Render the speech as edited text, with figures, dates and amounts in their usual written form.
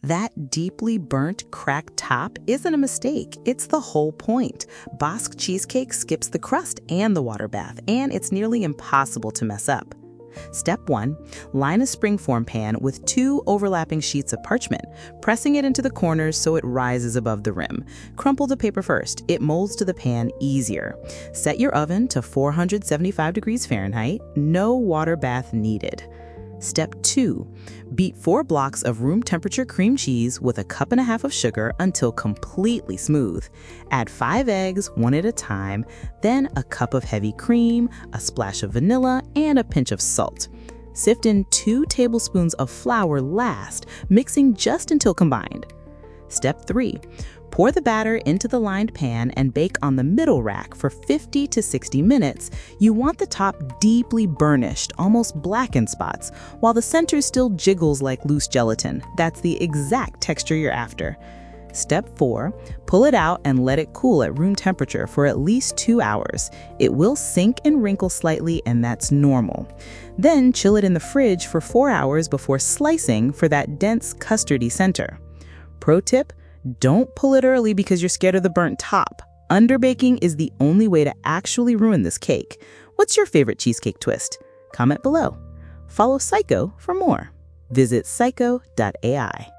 That deeply burnt, cracked top isn't a mistake. It's the whole point. Basque cheesecake skips the crust and the water bath, and it's nearly impossible to mess up. Step 1. Line a springform pan with 2 overlapping sheets of parchment, pressing it into the corners so it rises above the rim. Crumple the paper first. It molds to the pan easier. Set your oven to 475 degrees Fahrenheit. No water bath needed. Step 2. Beat 4 blocks of room temperature cream cheese with a 1.5 cups of sugar until completely smooth. Add 5 eggs, one at a time, then a cup of heavy cream, a splash of vanilla, and a pinch of salt. Sift in 2 tablespoons of flour last, mixing just until combined. Step 3. Pour the batter into the lined pan and bake on the middle rack for 50 to 60 minutes. You want the top deeply burnished, almost black in spots, while the center still jiggles like loose gelatin. That's the exact texture you're after. Step 4. Pull it out and let it cool at room temperature for at least 2 hours. It will sink and wrinkle slightly, and that's normal. Then chill it in the fridge for 4 hours before slicing for that dense custardy center. Pro tip: don't pull it early because you're scared of the burnt top. Underbaking is the only way to actually ruin this cake. What's your favorite cheesecake twist? Comment below. Follow Sikho for more. Visit Sikho.ai.